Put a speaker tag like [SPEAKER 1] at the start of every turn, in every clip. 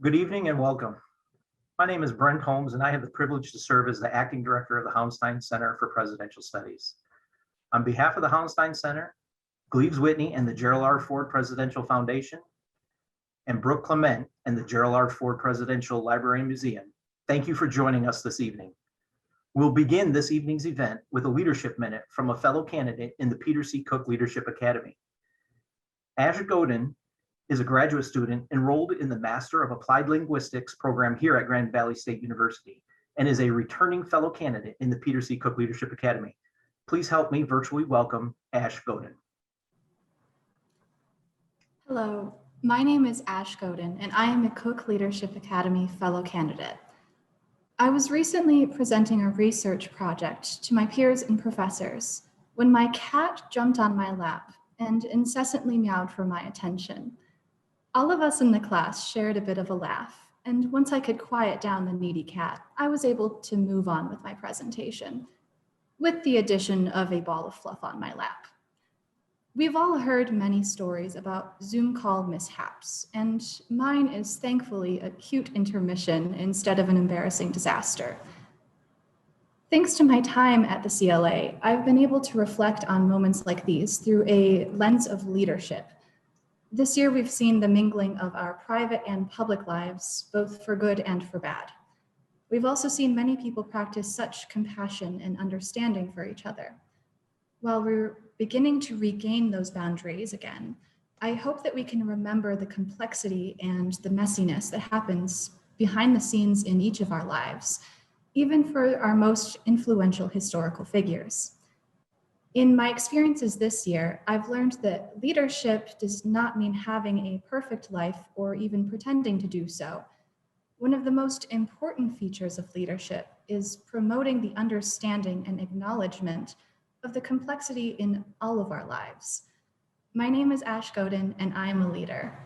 [SPEAKER 1] Good evening and welcome. My name is Brent Holmes, and I have the privilege to serve as the acting director of the Hauenstein Center for Presidential Studies. On behalf of the Hauenstein Center, Gleaves Whitney and the Gerald R. Ford Presidential Foundation, and Brooke Clement and the Gerald R. Ford Presidential Library and Museum, thank you for joining us this evening. We'll begin this evening's event with a leadership minute from a fellow candidate in the Peter C. Cook Leadership Academy. Ash Godin is a graduate student enrolled in the Master of Applied Linguistics program here at Grand Valley State University and is a returning fellow candidate in the Peter C. Cook Leadership Academy. Please help me virtually welcome Ash Godin.
[SPEAKER 2] Hello, my name is Ash Godin, and I am a Cook Leadership Academy fellow candidate. I was recently presenting a research project to my peers and professors when my cat jumped on my lap and incessantly meowed for my attention. All of us in the class shared a bit of a laugh, and once I could quiet down the needy cat, I was able to move on with my presentation, with the addition of a ball of fluff on my lap. We've all heard many stories about Zoom call mishaps, and mine is thankfully a cute intermission instead of an embarrassing disaster. Thanks to my time at the CLA, I've been able to reflect on moments like these through a lens of leadership. This year, we've seen the mingling of our private and public lives, both for good and for bad. We've also seen many people practice such compassion and understanding for each other. While we're beginning to regain those boundaries again, I hope that we can remember the complexity and the messiness that happens behind the scenes in each of our lives, even for our most influential historical figures. In my experiences this year, I've learned that leadership does not mean having a perfect life or even pretending to do so. One of the most important features of leadership is promoting the understanding and acknowledgement of the complexity in all of our lives. My name is Ash Godin, and I am a leader.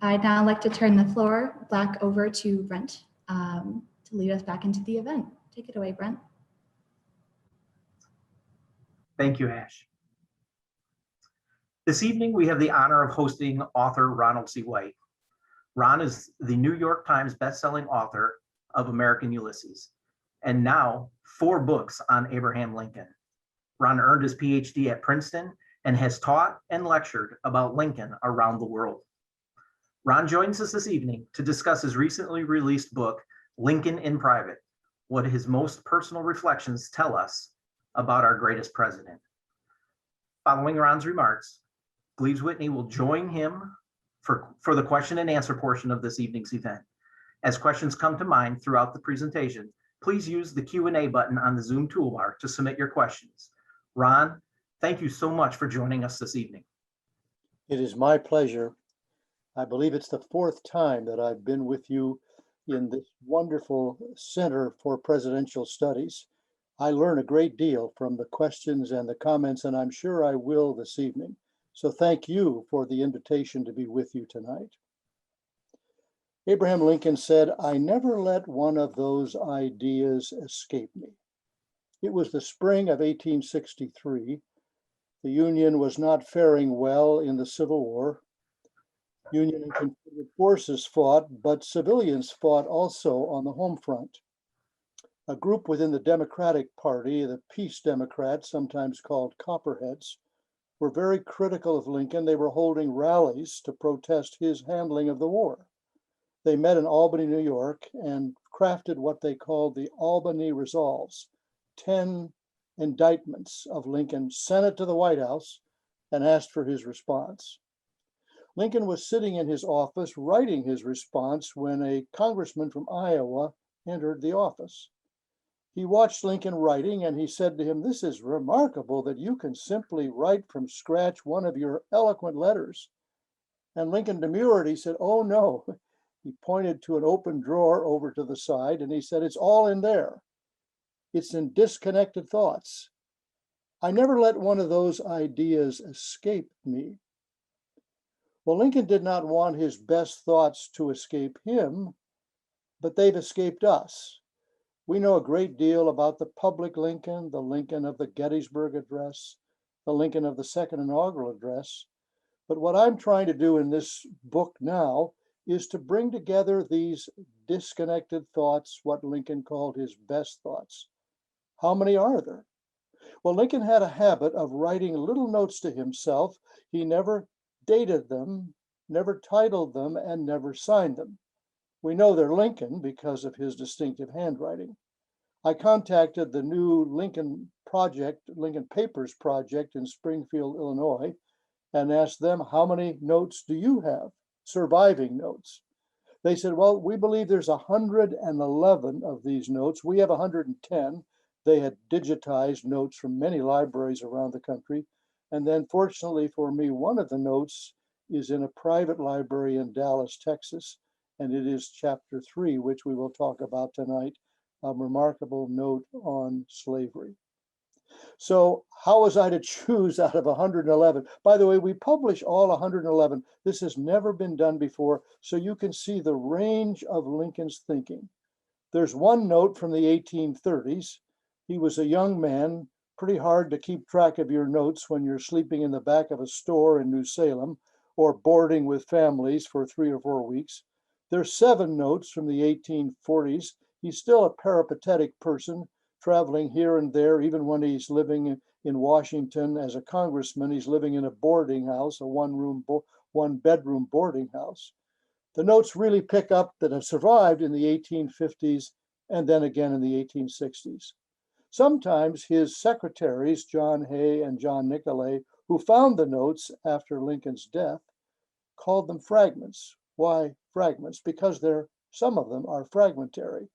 [SPEAKER 2] I'd now like to turn the floor back over to Brent to lead us back into the event. Take it away, Brent.
[SPEAKER 1] Thank you, Ash. This evening, we have the honor of hosting author Ronald C. White. Ron is the New York Times bestselling author of American Ulysses, and now 4 books on Abraham Lincoln. Ron earned his PhD at Princeton and has taught and lectured about Lincoln around the world. Ron joins us this evening to discuss his recently released book, Lincoln in Private, what his most personal reflections tell us about our greatest president. Following Ron's remarks, Gleaves Whitney will join him for the question and answer portion of this evening's event. As questions come to mind throughout the presentation, please use the Q&A button on the Zoom toolbar to submit your questions. Ron, thank you so much for joining us this evening.
[SPEAKER 3] It is my pleasure. I believe it's the 4th time that I've been with you in this wonderful Center for Presidential Studies. I learn a great deal from the questions and the comments, and I'm sure I will this evening. So thank you for the invitation to be with you tonight. Abraham Lincoln said, "I never let one of those ideas escape me." It was the spring of 1863. The Union was not faring well in the Civil War. Union and Confederate forces fought, but civilians fought also on the home front. A group within the Democratic Party, the Peace Democrats, sometimes called Copperheads, were very critical of Lincoln. They were holding rallies to protest his handling of the war. They met in Albany, New York, and crafted what they called the Albany Resolves, 10 indictments of Lincoln, sent it to the White House, and asked for his response. Lincoln was sitting in his office writing his response when a congressman from Iowa entered the office. He watched Lincoln writing, and he said to him, "This is remarkable that you can simply write from scratch one of your eloquent letters." And Lincoln demurred. He said, "Oh, no." He pointed to an open drawer over to the side, and he said, "It's all in there. It's in disconnected thoughts. I never let one of those ideas escape me." Well, Lincoln did not want his best thoughts to escape him, but they've escaped us. We know a great deal about the public Lincoln, the Lincoln of the Gettysburg Address, the Lincoln of the Second Inaugural Address. But what I'm trying to do in this book now is to bring together these disconnected thoughts, what Lincoln called his best thoughts. How many are there? Well, Lincoln had a habit of writing little notes to himself. He never dated them, never titled them, and never signed them. We know they're Lincoln because of his distinctive handwriting. I contacted the new Lincoln Papers Project in Springfield, Illinois, and asked them, how many notes do you have, surviving notes? They said, well, we believe there's 111 of these notes. We have 110. They had digitized notes from many libraries around the country. And then fortunately for me, one of the notes is in a private library in Dallas, Texas, and it is chapter 3, which we will talk about tonight, a remarkable note on slavery. So how was I to choose out of 111? By the way, we publish all 111. This has never been done before, so you can see the range of Lincoln's thinking. There's one note from the 1830s. He was a young man, pretty hard to keep track of your notes when you're sleeping in the back of a store in New Salem or boarding with families for 3 or 4 weeks. There's 7 notes from the 1840s. He's still a peripatetic person, traveling here and there, even when he's living in Washington as a congressman. He's living in a boarding house, a one-bedroom boarding house. The notes really pick up that have survived in the 1850s and then again in the 1860s. Sometimes his secretaries, John Hay and John Nicolay, who found the notes after Lincoln's death, called them fragments. Why fragments? Because some of them are fragmentary.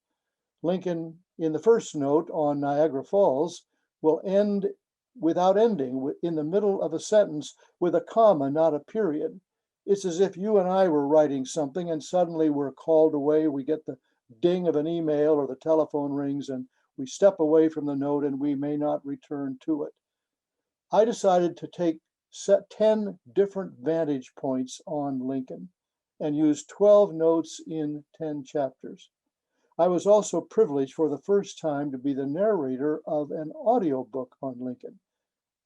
[SPEAKER 3] Lincoln, in the first note on Niagara Falls, will end without ending, in the middle of a sentence with a comma, not a period. It's as if you and I were writing something and suddenly we're called away. We get the ding of an email or the telephone rings and we step away from the note and we may not return to it. I decided to set 10 different vantage points on Lincoln and use 12 notes in 10 chapters. I was also privileged for the first time to be the narrator of an audiobook on Lincoln.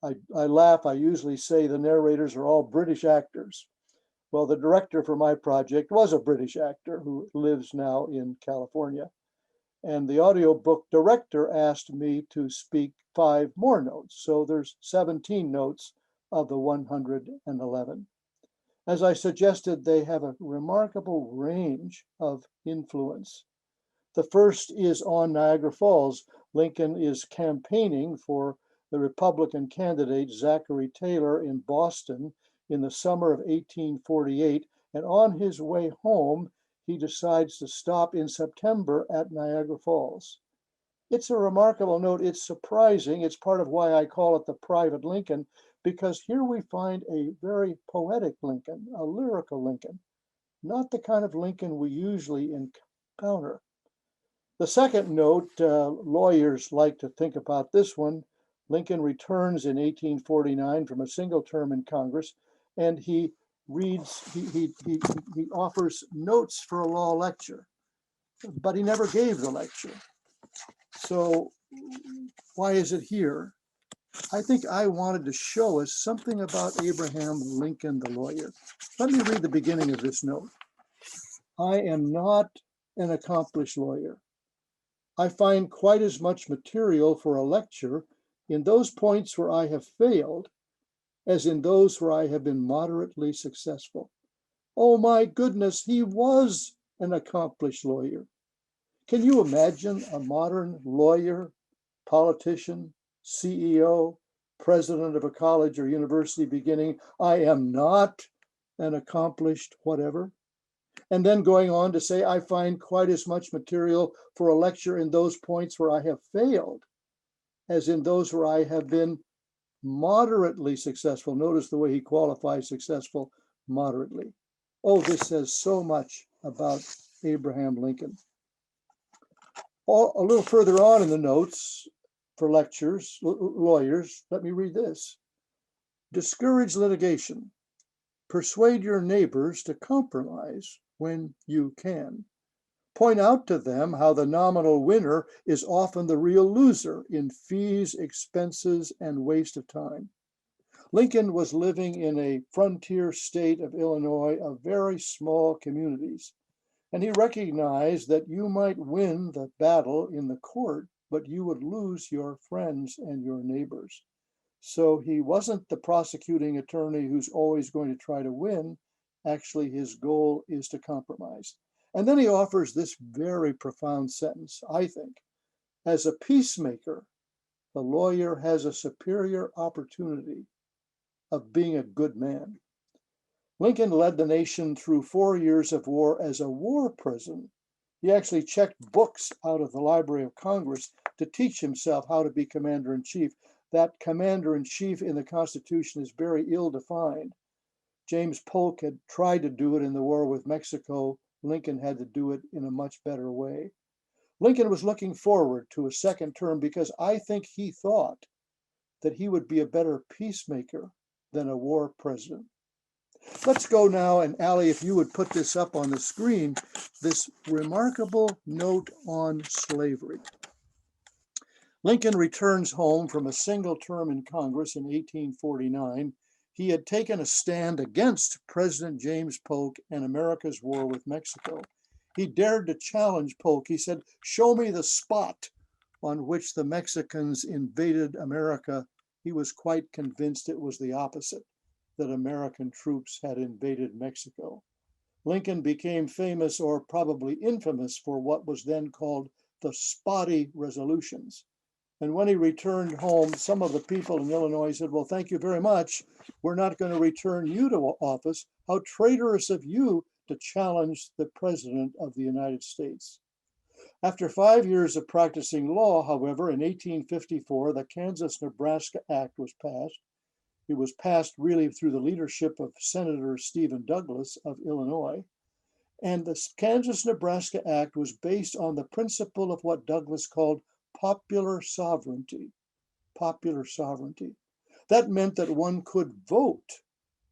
[SPEAKER 3] I laugh, I usually say the narrators are all British actors. Well, the director for my project was a British actor who lives now in California. And the audiobook director asked me to speak 5 more notes. So there's 17 notes of the 111. As I suggested, they have a remarkable range of influence. The first is on Niagara Falls. Lincoln is campaigning for the Republican candidate Zachary Taylor in Boston in the summer of 1848. And on his way home, he decides to stop in September at Niagara Falls. It's a remarkable note. It's surprising. It's part of why I call it the private Lincoln, because here we find a very poetic Lincoln, a lyrical Lincoln, not the kind of Lincoln we usually encounter. The second note, lawyers like to think about this one. Lincoln returns in 1849 from a single term in Congress, and he offers notes for a law lecture, but he never gave the lecture. So why is it here? I think I wanted to show us something about Abraham Lincoln, the lawyer. Let me read the beginning of this note. I am not an accomplished lawyer. I find quite as much material for a lecture in those points where I have failed as in those where I have been moderately successful. Oh my goodness, he was an accomplished lawyer. Can you imagine a modern lawyer, politician, CEO, president of a college or university beginning, I am not an accomplished whatever? And then going on to say, I find quite as much material for a lecture in those points where I have failed as in those where I have been moderately successful. Notice the way he qualifies successful, moderately. Oh, this says so much about Abraham Lincoln. A little further on in the notes for lectures, lawyers, let me read this. Discourage litigation. Persuade your neighbors to compromise when you can. Point out to them how the nominal winner is often the real loser in fees, expenses, and waste of time. Lincoln was living in a frontier state of Illinois of very small communities, and he recognized that you might win the battle in the court, but you would lose your friends and your neighbors. So he wasn't the prosecuting attorney who's always going to try to win. Actually, his goal is to compromise. And then he offers this very profound sentence, I think. As a peacemaker, the lawyer has a superior opportunity of being a good man. Lincoln led the nation through 4 years of war as a war president. He actually checked books out of the Library of Congress to teach himself how to be commander-in-chief. That commander-in-chief in the Constitution is very ill-defined. James Polk had tried to do it in the war with Mexico. Lincoln had to do it in a much better way. Lincoln was looking forward to a second term because I think he thought that he would be a better peacemaker than a war president. Let's go now, and Allie, if you would put this up on the screen, this remarkable note on slavery. Lincoln returns home from a single term in Congress in 1849. He had taken a stand against President James Polk and America's war with Mexico. He dared to challenge Polk. He said, "Show me the spot on which the Mexicans invaded America." He was quite convinced it was the opposite, that American troops had invaded Mexico. Lincoln became famous, or probably infamous, for what was then called the spotty resolutions. And when he returned home, some of the people in Illinois said, "Well, thank you very much. We're not going to return you to office. How traitorous of you to challenge the President of the United States." After 5 years of practicing law, however, in 1854, the Kansas-Nebraska Act was passed. It was passed really through the leadership of Senator Stephen Douglas of Illinois. And the Kansas-Nebraska Act was based on the principle of what Douglas called popular sovereignty. Popular sovereignty. That meant that one could vote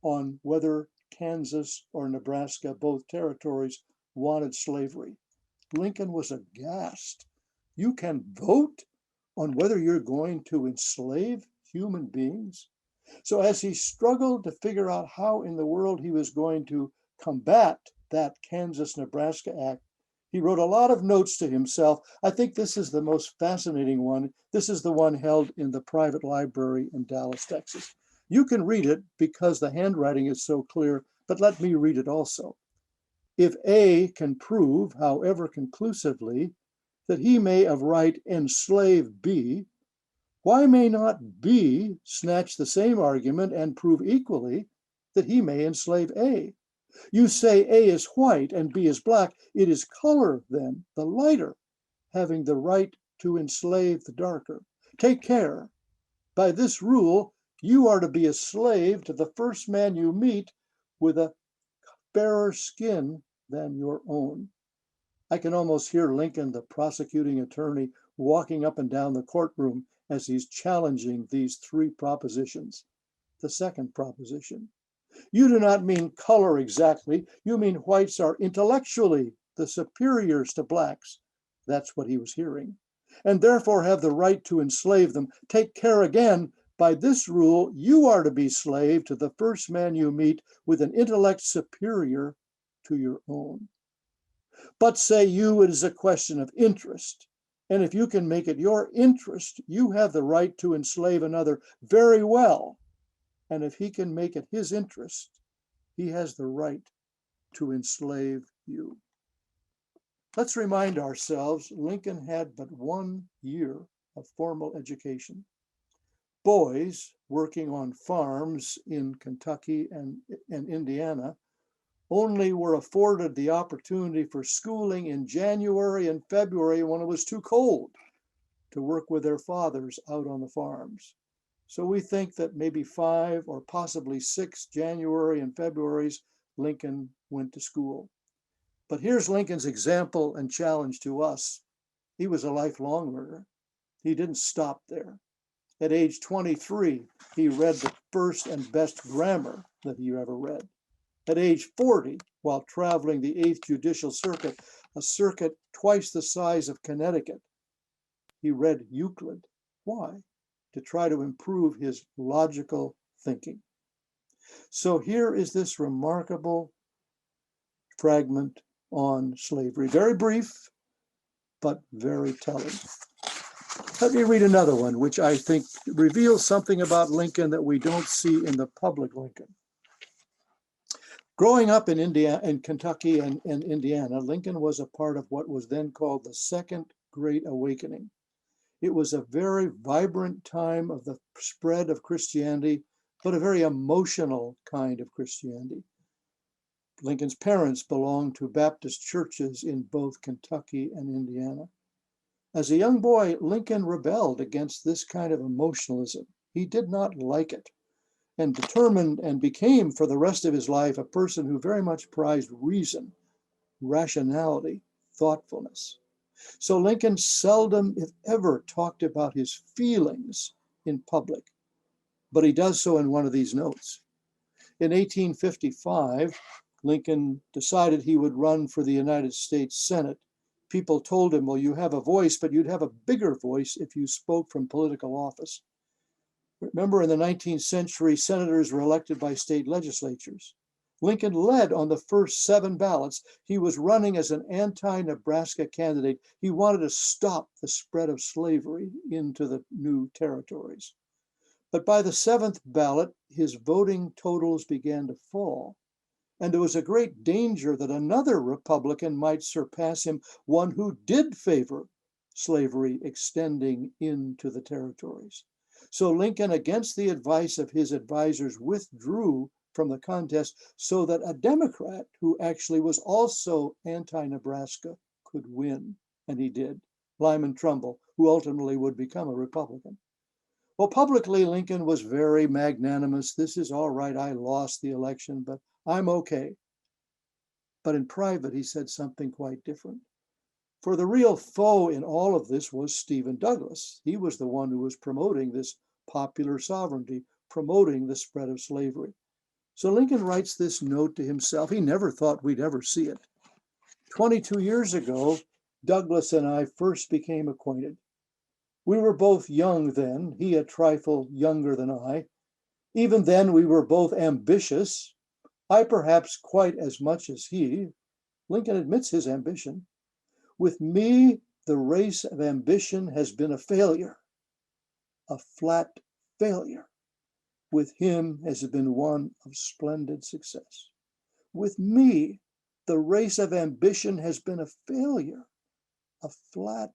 [SPEAKER 3] on whether Kansas or Nebraska, both territories, wanted slavery. Lincoln was aghast. You can vote on whether you're going to enslave human beings? So as he struggled to figure out how in the world he was going to combat that Kansas-Nebraska Act, he wrote a lot of notes to himself. I think this is the most fascinating one. This is the one held in the private library in Dallas, Texas. You can read it because the handwriting is so clear, but let me read it also. If A can prove, however conclusively, that he may of right enslave B, why may not B snatch the same argument and prove equally that he may enslave A? You say A is white and B is black. It is color, then, the lighter, having the right to enslave the darker. Take care. By this rule, you are to be a slave to the first man you meet with a fairer skin than your own. I can almost hear Lincoln, the prosecuting attorney, walking up and down the courtroom as he's challenging these three propositions. The second proposition: you do not mean color exactly. You mean whites are intellectually the superiors to blacks. That's what he was hearing. And therefore have the right to enslave them. Take care again. By this rule, you are to be slave to the first man you meet with an intellect superior to your own. But say you, it is a question of interest. And if you can make it your interest, you have the right to enslave another very well. And if he can make it his interest, he has the right to enslave you. Let's remind ourselves, Lincoln had but 1 year of formal education. Boys working on farms in Kentucky and Indiana only were afforded the opportunity for schooling in January and February when it was too cold to work with their fathers out on the farms. So we think that maybe 5 or possibly 6 January and Februarys, Lincoln went to school. But here's Lincoln's example and challenge to us. He was a lifelong learner. He didn't stop there. At age 23, he read the first and best grammar that he ever read. At age 40, while traveling the 8th Judicial Circuit, a circuit twice the size of Connecticut, he read Euclid. Why? To try to improve his logical thinking. So here is this remarkable fragment on slavery, very brief, but very telling. Let me read another one, which I think reveals something about Lincoln that we don't see in the public Lincoln. Growing up in Kentucky and Indiana, Lincoln was a part of what was then called the Second Great Awakening. It was a very vibrant time of the spread of Christianity, but a very emotional kind of Christianity. Lincoln's parents belonged to Baptist churches in both Kentucky and Indiana. As a young boy, Lincoln rebelled against this kind of emotionalism. He did not like it, and determined and became for the rest of his life a person who very much prized reason, rationality, thoughtfulness. So Lincoln seldom, if ever, talked about his feelings in public, but he does so in one of these notes. In 1855, Lincoln decided he would run for the United States Senate. People told him, well, you have a voice, but you'd have a bigger voice if you spoke from political office. Remember, in the 19th century, senators were elected by state legislatures. Lincoln led on the first 7 ballots. He was running as an anti-Nebraska candidate. He wanted to stop the spread of slavery into the new territories. But by the 7th ballot, his voting totals began to fall. And there was a great danger that another Republican might surpass him, one who did favor slavery extending into the territories. So Lincoln, against the advice of his advisors, withdrew from the contest so that a Democrat who actually was also anti-Nebraska could win, and he did, Lyman Trumbull, who ultimately would become a Republican. Well, publicly, Lincoln was very magnanimous. This is all right, I lost the election, but I'm okay. But in private, he said something quite different. For the real foe in all of this was Stephen Douglas. He was the one who was promoting this popular sovereignty, promoting the spread of slavery. So Lincoln writes this note to himself. He never thought we'd ever see it. 22 years ago, Douglas and I first became acquainted. We were both young then, he a trifle younger than I. Even then, we were both ambitious, I perhaps quite as much as he. Lincoln admits his ambition. With me, the race of ambition has been a failure, a flat failure. With him has been one of splendid success. With me, the race of ambition has been a failure, a flat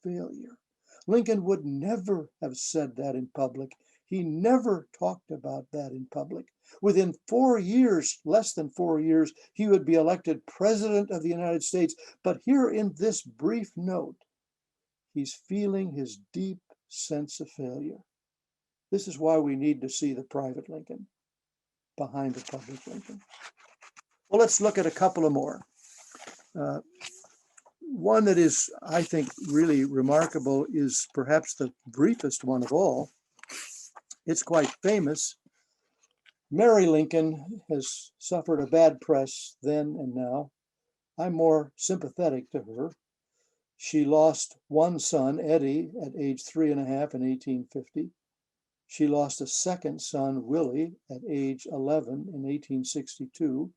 [SPEAKER 3] failure. Lincoln would never have said that in public. He never talked about that in public. Within 4 years, less than 4 years, he would be elected President of the United States. But here in this brief note, he's feeling his deep sense of failure. This is why we need to see the private Lincoln behind the public Lincoln. Well, let's look at a couple of more. One that is, I think, really remarkable is perhaps the briefest one of all. It's quite famous. Mary Lincoln has suffered a bad press then and now. I'm more sympathetic to her. She lost one son, Eddie, at age 3.5 in 1850. She lost a second son, Willie, at age 11 in 1862.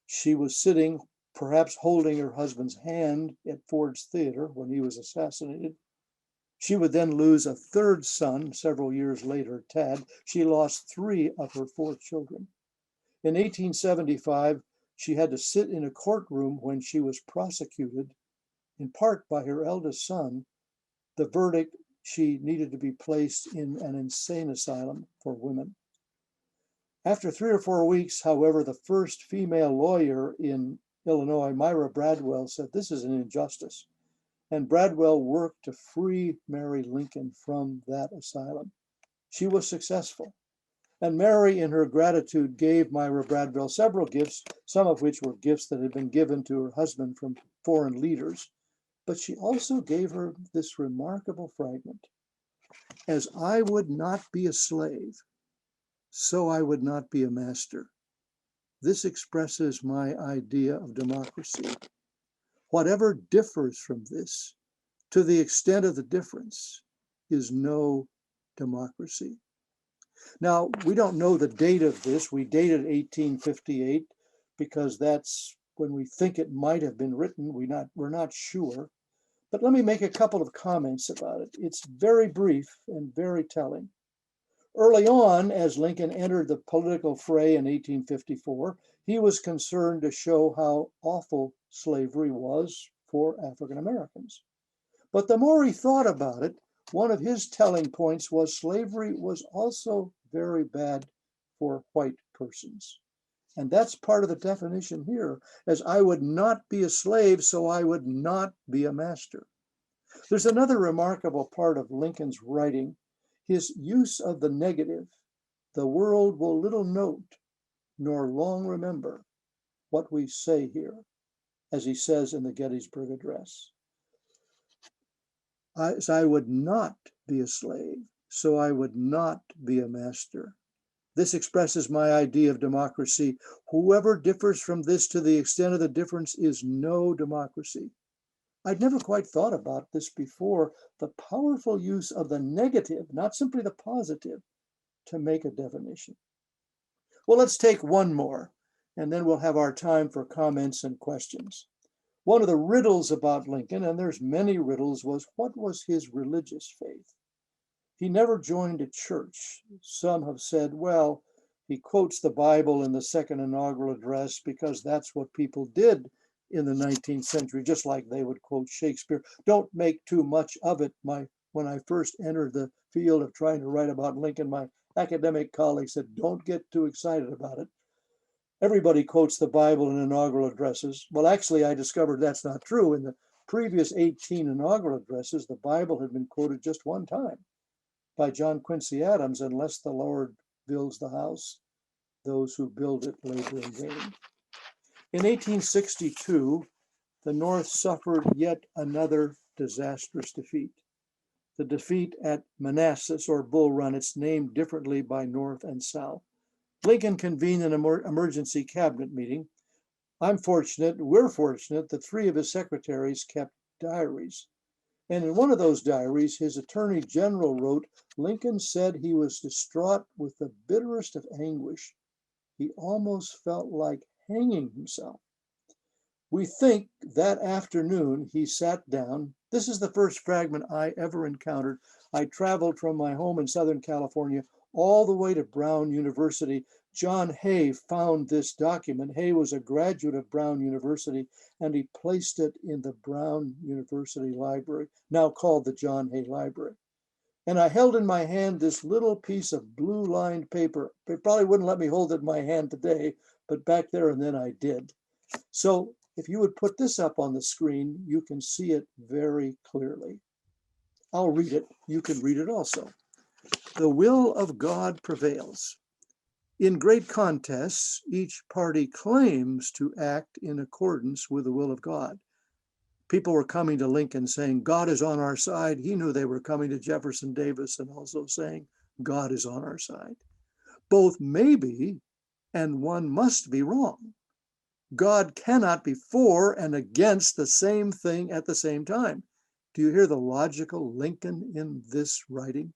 [SPEAKER 3] She was sitting, perhaps holding her husband's hand at Ford's Theater when he was assassinated. She would then lose a third son several years later, Tad. She lost 3 of her 4 children. In 1875, she had to sit in a courtroom when she was prosecuted, in part by her eldest son. The verdict, she needed to be placed in an insane asylum for women. After 3 or 4 weeks, however, the first female lawyer in Illinois, Myra Bradwell, said this is an injustice. And Bradwell worked to free Mary Lincoln from that asylum. She was successful. And Mary, in her gratitude, gave Myra Bradwell several gifts, some of which were gifts that had been given to her husband from foreign leaders. But she also gave her this remarkable fragment. As I would not be a slave, so I would not be a master. This expresses my idea of democracy. Whatever differs from this, to the extent of the difference, is no democracy. Now, we don't know the date of this. We dated 1858 because that's when we think it might have been written. We're not sure. But let me make a couple of comments about it. It's very brief and very telling. Early on, as Lincoln entered the political fray in 1854, he was concerned to show how awful slavery was for African Americans. But the more he thought about it, one of his telling points was slavery was also very bad for white persons. And that's part of the definition here, as I would not be a slave, so I would not be a master. There's another remarkable part of Lincoln's writing, his use of the negative. The world will little note, nor long remember what we say here, as he says in the Gettysburg Address. As I would not be a slave, so I would not be a master. This expresses my idea of democracy. Whoever differs from this to the extent of the difference is no democracy. I'd never quite thought about this before, the powerful use of the negative, not simply the positive, to make a definition. Well, let's take one more, and then we'll have our time for comments and questions. One of the riddles about Lincoln, and there's many riddles, was what was his religious faith? He never joined a church. Some have said, well, he quotes the Bible in the second inaugural address because that's what people did in the 19th century, just like they would quote Shakespeare. Don't make too much of it. When I first entered the field of trying to write about Lincoln, my academic colleagues said, don't get too excited about it. Everybody quotes the Bible in inaugural addresses. Well, actually, I discovered that's not true. In the previous 18 inaugural addresses, the Bible had been quoted just one time by John Quincy Adams, unless the Lord builds the house, those who build it labor in vain. In 1862, the North suffered yet another disastrous defeat. The defeat at Manassas, or Bull Run, it's named differently by North and South. Lincoln convened an emergency cabinet meeting. We're fortunate that three of his secretaries kept diaries. And in one of those diaries, his attorney general wrote, Lincoln said he was distraught with the bitterest of anguish. He almost felt like hanging himself. We think that afternoon he sat down. This is the first fragment I ever encountered. I traveled from my home in Southern California all the way to Brown University. John Hay found this document. Hay was a graduate of Brown University, and he placed it in the Brown University Library, now called the John Hay Library. And I held in my hand this little piece of blue-lined paper. They probably wouldn't let me hold it in my hand today, but back there and then I did. So if you would put this up on the screen, you can see it very clearly. I'll read it. You can read it also. The will of God prevails. In great contests, each party claims to act in accordance with the will of God. People were coming to Lincoln saying, God is on our side. He knew they were coming to Jefferson Davis and also saying, God is on our side. Both may be, and one must be wrong. God cannot be for and against the same thing at the same time. Do you hear the logical Lincoln in this writing?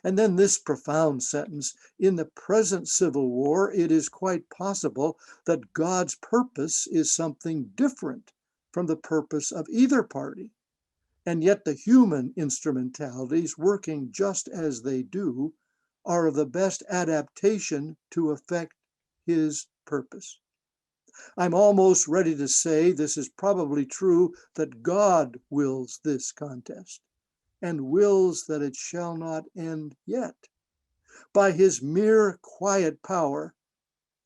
[SPEAKER 3] And then this profound sentence, in the present Civil War, it is quite possible that God's purpose is something different from the purpose of either party. And yet the human instrumentalities working just as they do are of the best adaptation to effect his purpose. I'm almost ready to say this is probably true, that God wills this contest and wills that it shall not end yet. By his mere quiet power,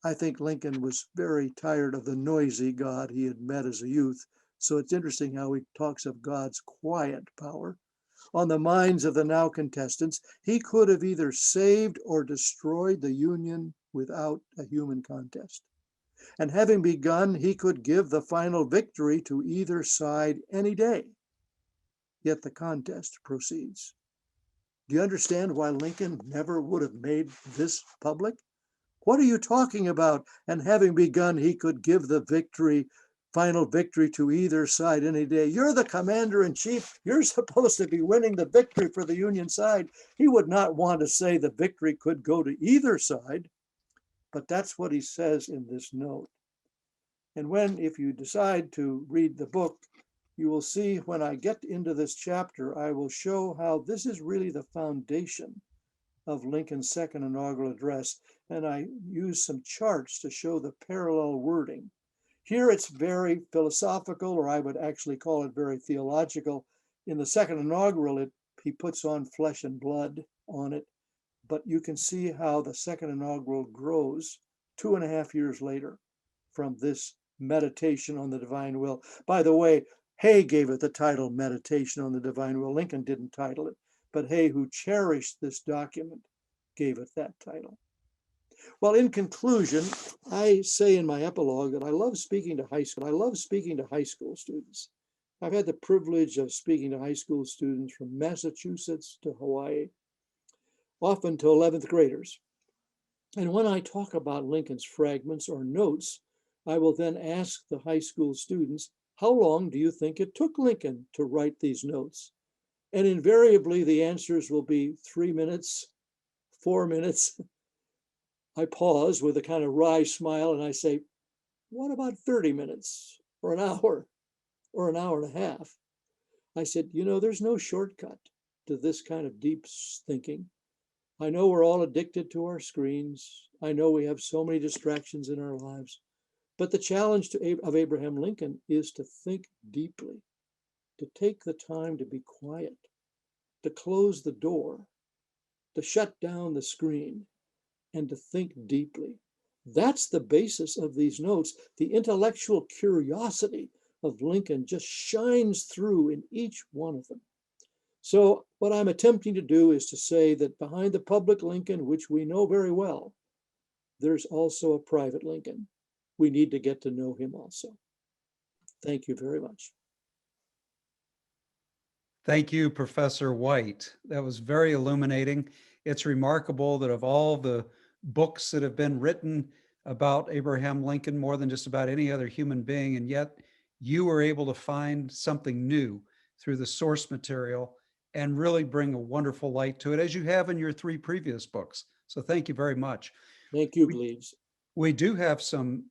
[SPEAKER 3] I think Lincoln was very tired of the noisy God he had met as a youth. So it's interesting how he talks of God's quiet power. On the minds of the now contestants, he could have either saved or destroyed the Union without a human contest. And having begun, he could give the final victory to either side any day. Yet the contest proceeds. Do you understand why Lincoln never would have made this public? What are you talking about? And having begun, he could give the victory final victory to either side any day. You're the commander in chief. You're supposed to be winning the victory for the Union side. He would not want to say the victory could go to either side, but that's what he says in this note. And if you decide to read the book, you will see when I get into this chapter, I will show how this is really the foundation of Lincoln's second inaugural address. And I use some charts to show the parallel wording. Here it's very philosophical, or I would actually call it very theological. In the second inaugural, he puts on flesh and blood on it, but you can see how the second inaugural grows 2.5 years later from this meditation on the divine will. By the way, Hay gave it the title Meditation on the Divine Will. Lincoln didn't title it, but Hay, who cherished this document, gave it that title. Well, in conclusion, I say in my epilogue that I love speaking to high school. I love speaking to high school students. I've had the privilege of speaking to high school students from Massachusetts to Hawaii, often to 11th graders. And when I talk about Lincoln's fragments or notes, I will then ask the high school students, how long do you think it took Lincoln to write these notes? And invariably, the answers will be 3 minutes, 4 minutes. I pause with a kind of wry smile and I say, what about 30 minutes or an hour or an hour and a half? I said, there's no shortcut to this kind of deep thinking. I know we're all addicted to our screens. I know we have so many distractions in our lives. But the challenge of Abraham Lincoln is to think deeply, to take the time to be quiet, to close the door, to shut down the screen, and to think deeply. That's the basis of these notes. The intellectual curiosity of Lincoln just shines through in each one of them. So what I'm attempting to do is to say that behind the public Lincoln, which we know very well, there's also a private Lincoln. We need to get to know him also. Thank you very much.
[SPEAKER 4] Thank you, Professor White. That was very illuminating. It's remarkable that of all the books that have been written about Abraham Lincoln, more than just about any other human being, and yet you were able to find something new through the source material and really bring a wonderful light to it, as you have in your 3 previous books. So thank you very much.
[SPEAKER 3] Thank you, Gleaves.
[SPEAKER 4] We do have some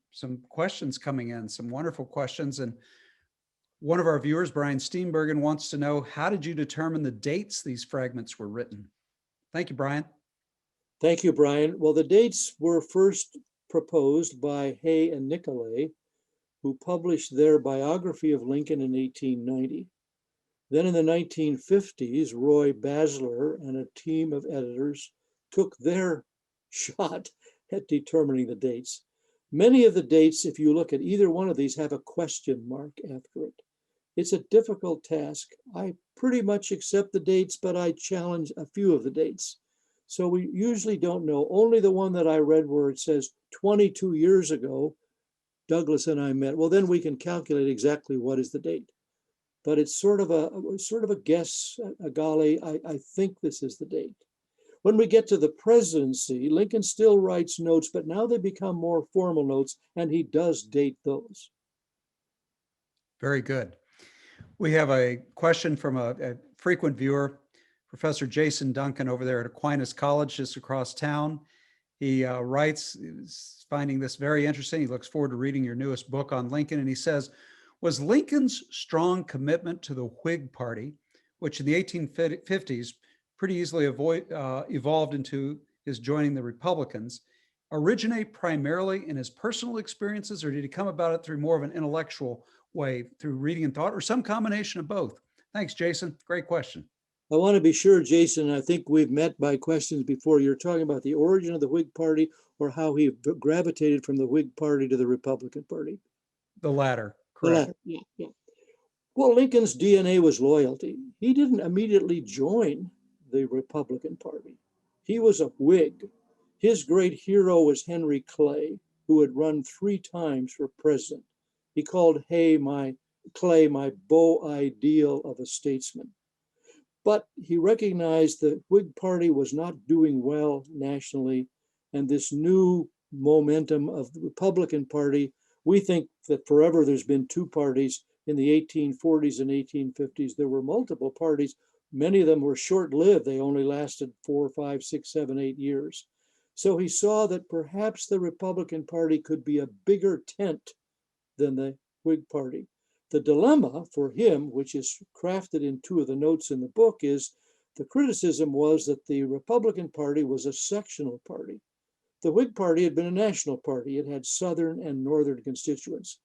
[SPEAKER 4] questions coming in, some wonderful questions. And one of our viewers, Brian Steenbergen, wants to know, how did you determine the dates these fragments were written? Thank you, Brian.
[SPEAKER 3] Thank you, Brian. Well, the dates were first proposed by Hay and Nicolay, who published their biography of Lincoln in 1890. Then in the 1950s, Roy Basler and a team of editors took their shot at determining the dates. Many of the dates, if you look at either one of these, have a question mark after it. It's a difficult task. I pretty much accept the dates, but I challenge a few of the dates. So we usually don't know. Only the one that I read where it says 22 years ago, Douglas and I met. Well, then we can calculate exactly what is the date. But it's sort of a guess, a golly, I think this is the date. When we get to the presidency, Lincoln still writes notes, but now they become more formal notes, and he does date those.
[SPEAKER 4] Very good. We have a question from a frequent viewer, Professor Jason Duncan over there at Aquinas College, just across town. He writes, he's finding this very interesting. He looks forward to reading your newest book on Lincoln. And he says, was Lincoln's strong commitment to the Whig Party, which in the 1850s pretty easily evolved into his joining the Republicans, originate primarily in his personal experiences, or did he come about it through more of an intellectual way, through reading and thought, or some combination of both? Thanks, Jason. Great question.
[SPEAKER 3] I want to be sure, Jason, I think we've met by questions before. You're talking about the origin of the Whig Party or how he gravitated from the Whig Party to the Republican Party?
[SPEAKER 4] The latter, correct.
[SPEAKER 3] The latter, yeah. Well, Lincoln's DNA was loyalty. He didn't immediately join the Republican Party. He was a Whig. His great hero was Henry Clay, who had run 3 times for president. He called Clay my beau ideal of a statesman. But he recognized the Whig Party was not doing well nationally, and this new momentum of the Republican Party, we think, that forever there's been two parties. In the 1840s and 1850s, there were multiple parties. Many of them were short-lived. They only lasted 4, 5, 6, 7, 8 years. So he saw that perhaps the Republican Party could be a bigger tent than the Whig Party. The dilemma for him, which is crafted in two of the notes in the book, is the criticism was that the Republican Party was a sectional party. The Whig Party had been a national party. It had Southern and Northern constituents.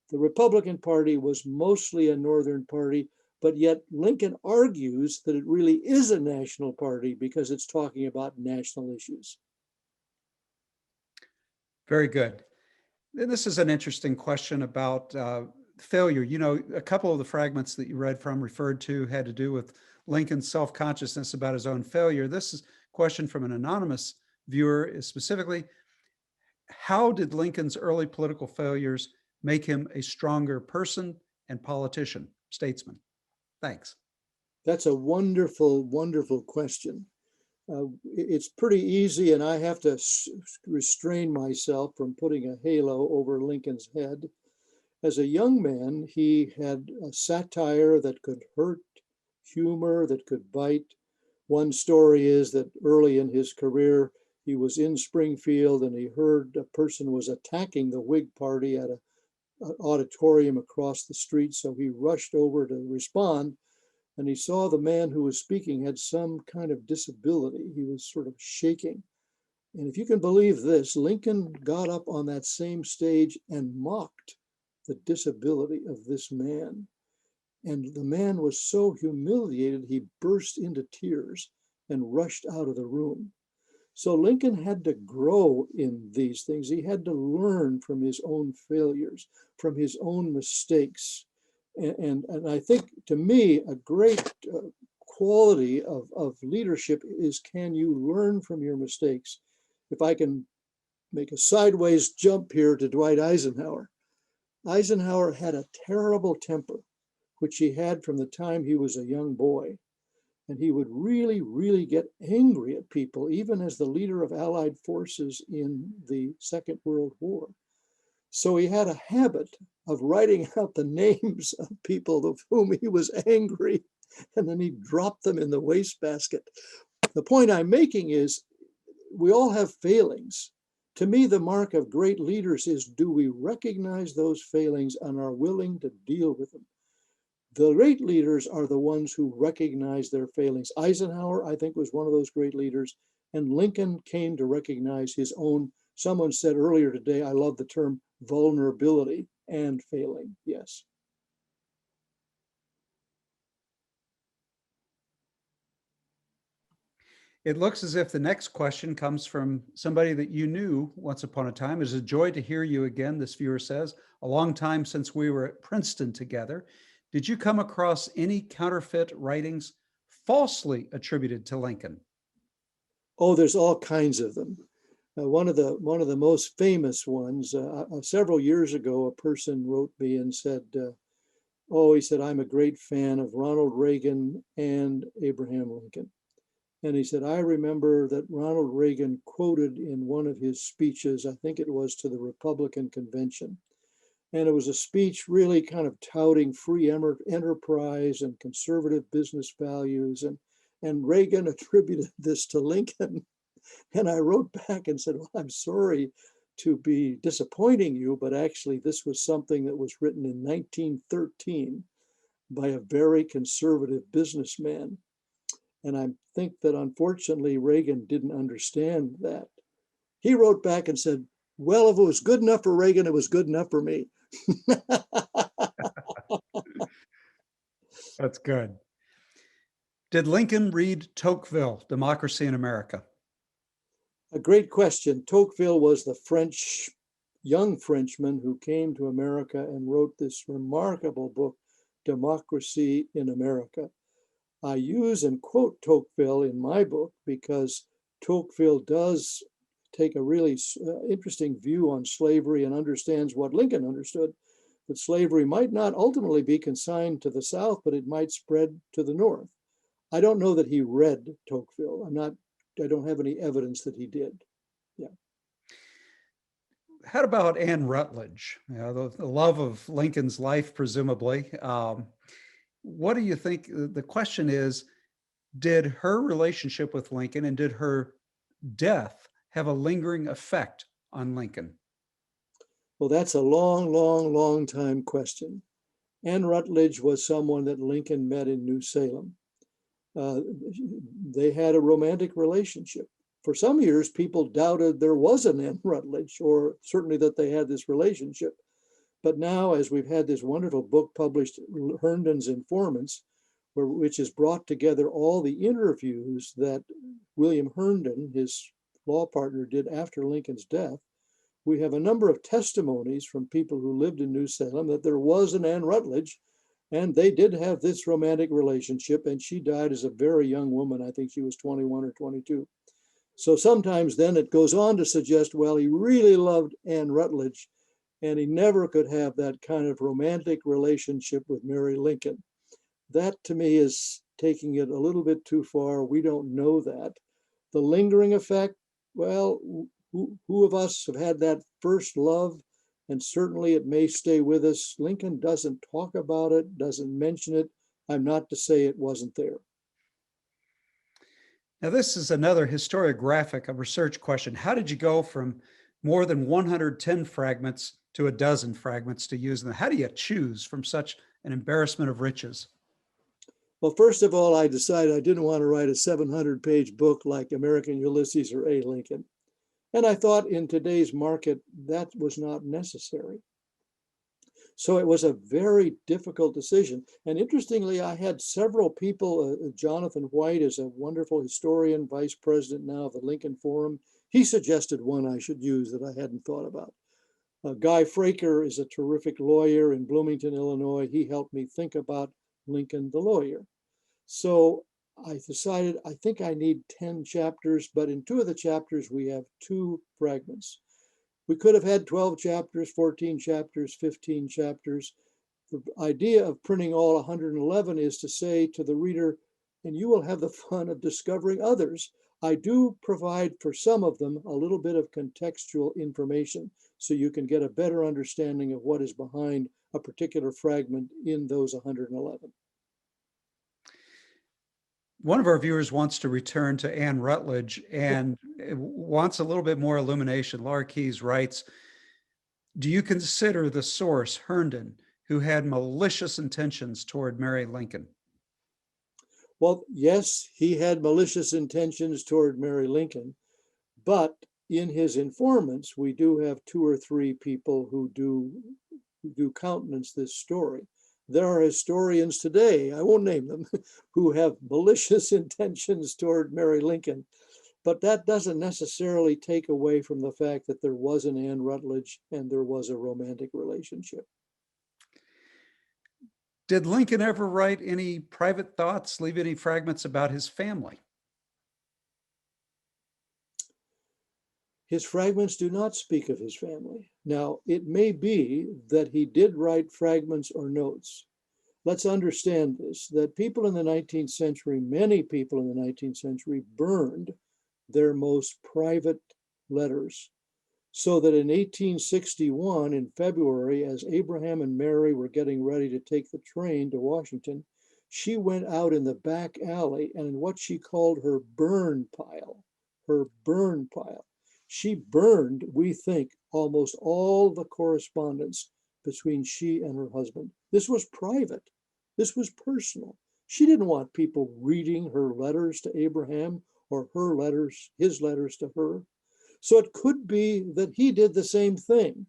[SPEAKER 3] The Republican Party was mostly a Northern party, but yet Lincoln argues that it really is a national party because it's talking about national issues.
[SPEAKER 4] Very good. And this is an interesting question about failure. You know, a couple of the fragments that you read from referred to had to do with Lincoln's self-consciousness about his own failure. This is a question from an anonymous viewer is specifically, how did Lincoln's early political failures make him a stronger person and politician, statesman? Thanks.
[SPEAKER 3] That's a wonderful, wonderful question. It's pretty easy, and I have to restrain myself from putting a halo over Lincoln's head. As a young man, he had a satire that could hurt, humor that could bite. One story is that early in his career, he was in Springfield and he heard a person was attacking the Whig Party at an auditorium across the street. So he rushed over to respond, and he saw the man who was speaking had some kind of disability. He was sort of shaking. And if you can believe this, Lincoln got up on that same stage and mocked the disability of this man. And the man was so humiliated, he burst into tears and rushed out of the room. So Lincoln had to grow in these things. He had to learn from his own failures, from his own mistakes. And I think, to me, a great quality of leadership is, can you learn from your mistakes? If I can make a sideways jump here to Dwight Eisenhower. Eisenhower had a terrible temper, which he had from the time he was a young boy. And he would really, really get angry at people, even as the leader of Allied forces in the Second World War. So he had a habit of writing out the names of people of whom he was angry, and then he dropped them in the wastebasket. The point I'm making is, we all have failings. To me, the mark of great leaders is, do we recognize those failings and are willing to deal with them? The great leaders are the ones who recognize their failings. Eisenhower, I think, was one of those great leaders, and Lincoln came to recognize his own. Someone said earlier today, I love the term vulnerability and failing. Yes.
[SPEAKER 4] It looks as if the next question comes from somebody that you knew once upon a time. It's a joy to hear you again, this viewer says. A long time since we were at Princeton together. Did you come across any counterfeit writings falsely attributed to Lincoln? Oh,
[SPEAKER 3] there's all kinds of them. One of the most famous ones, several years ago, a person wrote me and said, he said, I'm a great fan of Ronald Reagan and Abraham Lincoln. And he said, I remember that Ronald Reagan quoted in one of his speeches, I think it was to the Republican convention. And it was a speech really kind of touting free enterprise and conservative business values. And Reagan attributed this to Lincoln. And I wrote back and said, well, I'm sorry to be disappointing you, but actually this was something that was written in 1913 by a very conservative businessman. And I think that unfortunately Reagan didn't understand that. He wrote back and said, well, if it was good enough for Reagan, it was good enough for me.
[SPEAKER 4] That's good. Did Lincoln read Tocqueville, Democracy in America?
[SPEAKER 3] A great question. Tocqueville was the young Frenchman who came to America and wrote this remarkable book, Democracy in America. I use and quote Tocqueville in my book because Tocqueville does take a really interesting view on slavery and understands what Lincoln understood, that slavery might not ultimately be consigned to the South, but it might spread to the North. I don't know that he read Tocqueville. I don't have any evidence that he did. Yeah.
[SPEAKER 4] how about Anne Rutledge? The love of Lincoln's life, presumably. What do you think? The question is, did her relationship with Lincoln and did her death have a lingering effect on Lincoln?
[SPEAKER 3] Well, that's a long, long, long time question. Anne Rutledge was someone that Lincoln met in New Salem. They had a romantic relationship. For some years, people doubted there was an Anne Rutledge, or certainly that they had this relationship. But now, as we've had this wonderful book published, Herndon's Informants, which has brought together all the interviews that William Herndon, his law partner, did after Lincoln's death, we have a number of testimonies from people who lived in New Salem that there was an Anne Rutledge, and they did have this romantic relationship, and she died as a very young woman. I think she was 21 or 22. So sometimes then it goes on to suggest, well, he really loved Anne Rutledge, and he never could have that kind of romantic relationship with Mary Lincoln. That to me is taking it a little bit too far. We don't know that. The lingering effect, well, who of us have had that first love? And certainly it may stay with us. Lincoln doesn't talk about it, doesn't mention it. I'm not to say it wasn't there.
[SPEAKER 4] Now, this is another historiographic, a research question. How did you go from more than 110 fragments to a dozen fragments to use them? How do you choose from such an embarrassment of riches?
[SPEAKER 3] Well, first of all, I decided I didn't want to write a 700-page book like American Ulysses or A. Lincoln. And I thought in today's market, that was not necessary. So it was a very difficult decision. And interestingly, I had several people, Jonathan White is a wonderful historian, vice president now of the Lincoln Forum. He suggested one I should use that I hadn't thought about. Guy Fraker is a terrific lawyer in Bloomington, Illinois. He helped me think about Lincoln the lawyer. So I decided I think I need 10 chapters, but in 2 of the chapters, we have 2 fragments. We could have had 12 chapters, 14 chapters, 15 chapters. The idea of printing all 111 is to say to the reader, and you will have the fun of discovering others. I do provide for some of them a little bit of contextual information so you can get a better understanding of what is behind a particular fragment in those 111.
[SPEAKER 4] One of our viewers wants to return to Anne Rutledge and wants a little bit more illumination. Laura Keyes writes, do you consider the source, Herndon, who had malicious intentions toward Mary Lincoln?
[SPEAKER 3] Well, yes, he had malicious intentions toward Mary Lincoln, but in his informants, we do have 2 or 3 people who do countenance this story. There are historians today, I won't name them, who have malicious intentions toward Mary Lincoln, but that doesn't necessarily take away from the fact that there was an Anne Rutledge and there was a romantic relationship.
[SPEAKER 4] Did Lincoln ever write any private thoughts, leave any fragments about his family?
[SPEAKER 3] His fragments do not speak of his family. Now, it may be that he did write fragments or notes. Let's understand this, that people in the 19th century, many people in the 19th century burned their most private letters. So that in 1861, in February, as Abraham and Mary were getting ready to take the train to Washington, she went out in the back alley and in what she called her burn pile, she burned, we think, almost all the correspondence between she and her husband. This was private. This was personal. She didn't want people reading her letters to Abraham or her letters, his letters to her. So it could be that he did the same thing,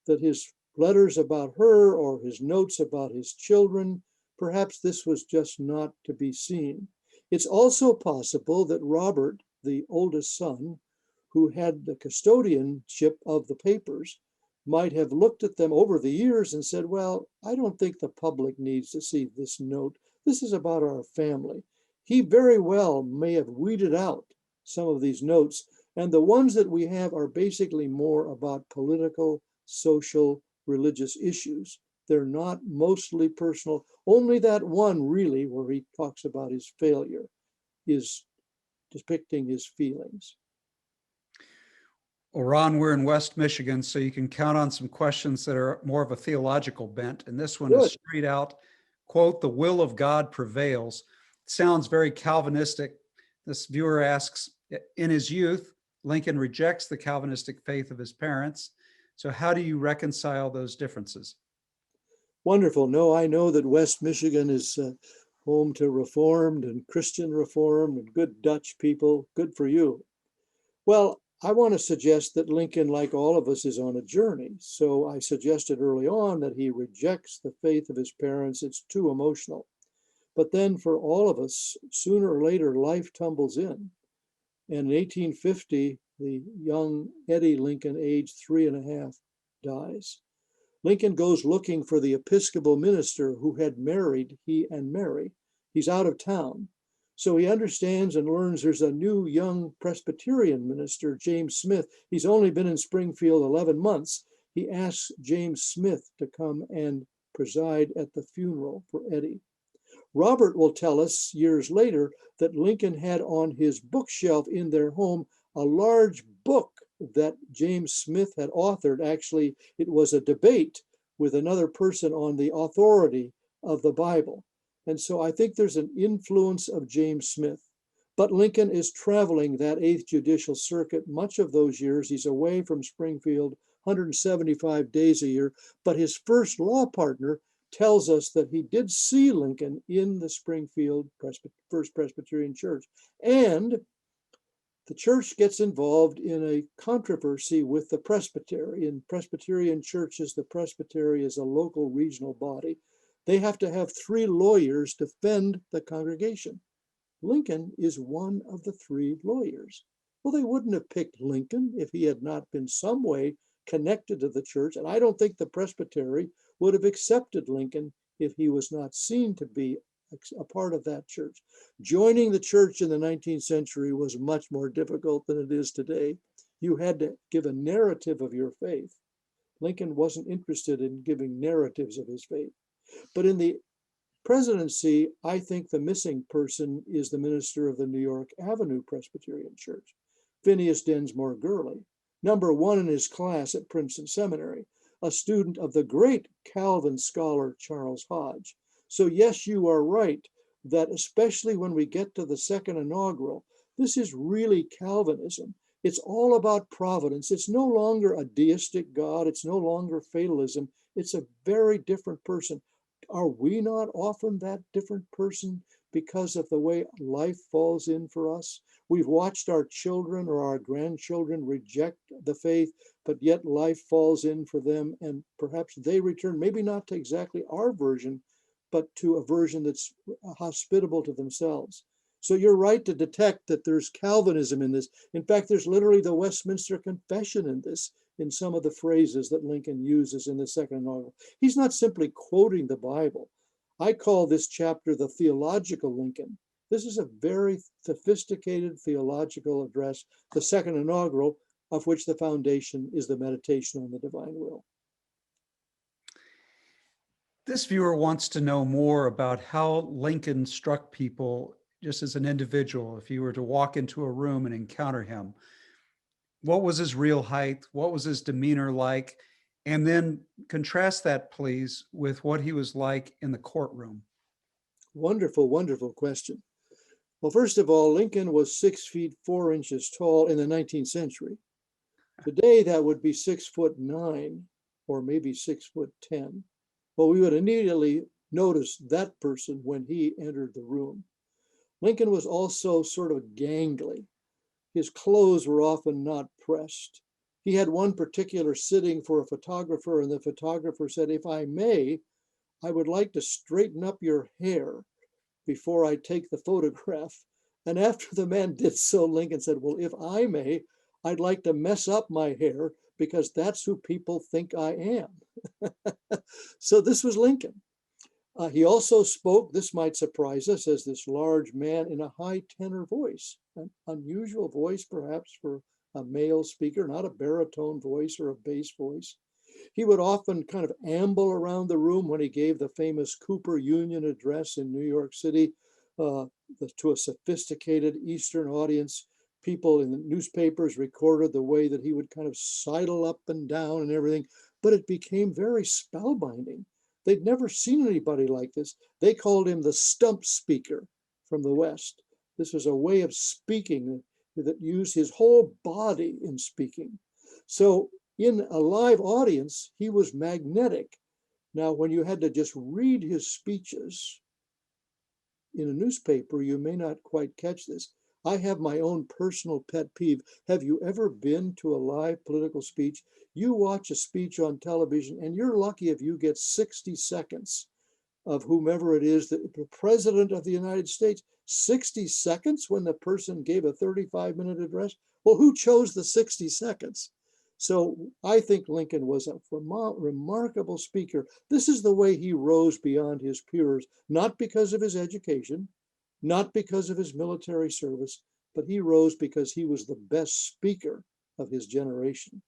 [SPEAKER 3] that his letters about her or his notes about his children, perhaps this was just not to be seen. It's also possible that Robert, the oldest son, who had the custodianship of the papers, might have looked at them over the years and said, well, I don't think the public needs to see this note. This is about our family. He very well may have weeded out some of these notes, and the ones that we have are basically more about political, social, religious issues. They're not mostly personal. Only that one really, where he talks about his failure, is depicting his feelings.
[SPEAKER 4] Well, Ron, we're in West Michigan, so you can count on some questions that are more of a theological bent. And this one is
[SPEAKER 3] Good.
[SPEAKER 4] straight out, quote, "The will of God prevails." It sounds very Calvinistic. This viewer asks, in his youth, Lincoln rejects the Calvinistic faith of his parents. So how do you reconcile those differences?
[SPEAKER 3] Wonderful. No, I know that West Michigan is home to Reformed and Christian Reformed and good Dutch people. Good for you. Well, I want to suggest that Lincoln, like all of us, is on a journey. So I suggested early on that he rejects the faith of his parents. It's too emotional. But then for all of us, sooner or later, life tumbles in. And in 1850, the young Eddie Lincoln, age 3.5, dies. Lincoln goes looking for the Episcopal minister who had married he and Mary. He's out of town. So he understands and learns there's a new young Presbyterian minister, James Smith. He's only been in Springfield 11 months. He asks James Smith to come and preside at the funeral for Eddie. Robert will tell us years later that Lincoln had on his bookshelf in their home a large book that James Smith had authored. Actually, it was a debate with another person on the authority of the Bible. And so I think there's an influence of James Smith. But Lincoln is traveling that 8th Judicial Circuit much of those years. He's away from Springfield 175 days a year. But his first law partner tells us that he did see Lincoln in the Springfield First Presbyterian Church. And the church gets involved in a controversy with the presbytery. In Presbyterian churches, the presbytery is a local regional body. They have to have 3 lawyers defend the congregation. Lincoln is one of the 3 lawyers. Well, they wouldn't have picked Lincoln if he had not been some way connected to the church. And I don't think the presbytery would have accepted Lincoln if he was not seen to be a part of that church. Joining the church in the 19th century was much more difficult than it is today. You had to give a narrative of your faith. Lincoln wasn't interested in giving narratives of his faith. But in the presidency, I think the missing person is the minister of the New York Avenue Presbyterian Church, Phineas Densmore Gurley, #1 in his class at Princeton Seminary, a student of the great Calvin scholar Charles Hodge. So yes, you are right that especially when we get to the Second Inaugural, this is really Calvinism. It's all about providence. It's no longer a deistic God. It's no longer fatalism. It's a very different person. Are we not often that different person because of the way life falls in for us? We've watched our children or our grandchildren reject the faith, but yet life falls in for them, and perhaps they return, maybe not to exactly our version, but to a version that's hospitable to themselves. So you're right to detect that there's Calvinism in this. In fact, there's literally the Westminster Confession in this, in some of the phrases that Lincoln uses in the Second Inaugural. He's not simply quoting the Bible. I call this chapter the theological Lincoln. This is a very sophisticated theological address, the Second Inaugural, of which the foundation is the meditation on the divine will.
[SPEAKER 4] This viewer wants to know more about how Lincoln struck people just as an individual. If you were to walk into a room and encounter him, what was his real height? What was his demeanor like? And then contrast that, please, with what he was like in the courtroom.
[SPEAKER 3] Wonderful, wonderful question. Well, first of all, Lincoln was 6 feet 4 inches tall in the 19th century. Today, that would be 6'9" or maybe 6'10". Well, we would immediately notice that person when he entered the room. Lincoln was also sort of gangly. His clothes were often not pressed. He had one particular sitting for a photographer, and the photographer said, "If I may, I would like to straighten up your hair before I take the photograph." And after the man did so, Lincoln said, "Well, if I may, I'd like to mess up my hair because that's who people think I am." So this was Lincoln. He also spoke, this might surprise us, as this large man in a high tenor voice, an unusual voice perhaps for a male speaker, not a baritone voice or a bass voice. He would often kind of amble around the room when he gave the famous Cooper Union address in New York City to a sophisticated Eastern audience. people in the newspapers recorded the way that he would kind of sidle up and down and everything, but it became very spellbinding. They'd never seen anybody like this. They called him the stump speaker from the West. This was a way of speaking that used his whole body in speaking. So in a live audience, he was magnetic. Now, when you had to just read his speeches in a newspaper, you may not quite catch this. I have my own personal pet peeve. Have you ever been to a live political speech? You watch a speech on television and you're lucky if you get 60 seconds of whomever it is, the president of the United States. 60 seconds when the person gave a 35-minute address? Well, who chose the 60 seconds? So I think Lincoln was a remarkable speaker. This is the way he rose beyond his peers, not because of his education, not because of his military service, but he rose because he was the best speaker of his generation.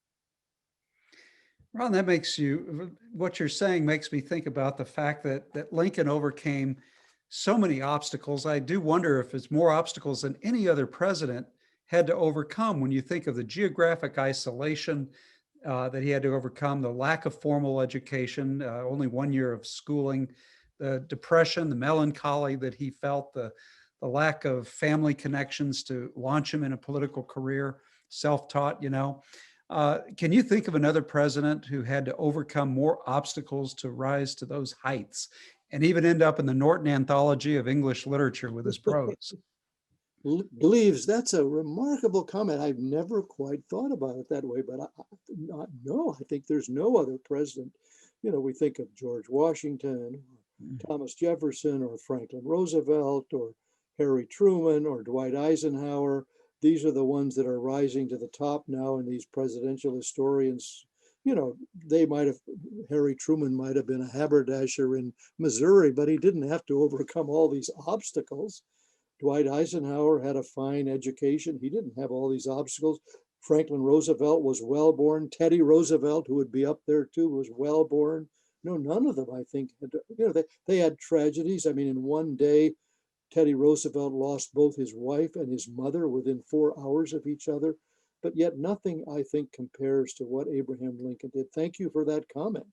[SPEAKER 4] Ron, that makes you, what you're saying makes me think about the fact that Lincoln overcame so many obstacles. I do wonder if it's more obstacles than any other president had to overcome when you think of the geographic isolation that he had to overcome, the lack of formal education, only 1 year of schooling, the depression, the melancholy that he felt, the lack of family connections to launch him in a political career, self-taught, you know. Can you think of another president who had to overcome more obstacles to rise to those heights and even end up in the Norton Anthology of English Literature with his prose?
[SPEAKER 3] Believes, that's a remarkable comment. I've never quite thought about it that way, but I think there's no other president. You know, we think of George Washington, Thomas Jefferson, or Franklin Roosevelt, or Harry Truman, or Dwight Eisenhower. These are the ones that are rising to the top now, and these presidential historians, you know, Harry Truman might have been a haberdasher in Missouri, but he didn't have to overcome all these obstacles. Dwight Eisenhower had a fine education. He didn't have all these obstacles. Franklin Roosevelt was well-born. Teddy Roosevelt, who would be up there too, was well-born. No, none of them, I think, they had tragedies. I mean, in one day, Teddy Roosevelt lost both his wife and his mother within 4 hours of each other. But yet nothing, I think, compares to what Abraham Lincoln did. Thank you for that comment.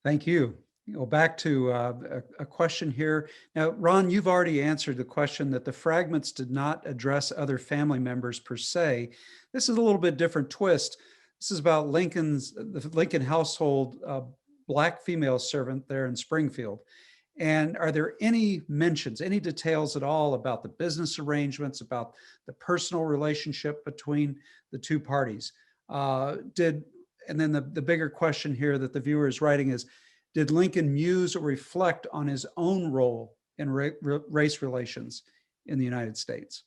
[SPEAKER 4] Thank you. Go back to a question here. Now, Ron, you've already answered the question that the fragments did not address other family members per se. This is a little bit different twist. This is about the Lincoln household Black female servant there in Springfield. And are there any mentions, any details at all about the business arrangements, about the personal relationship between the two parties? And then the bigger question here that the viewer is writing is, did Lincoln muse or reflect on his own role in race relations in the United States?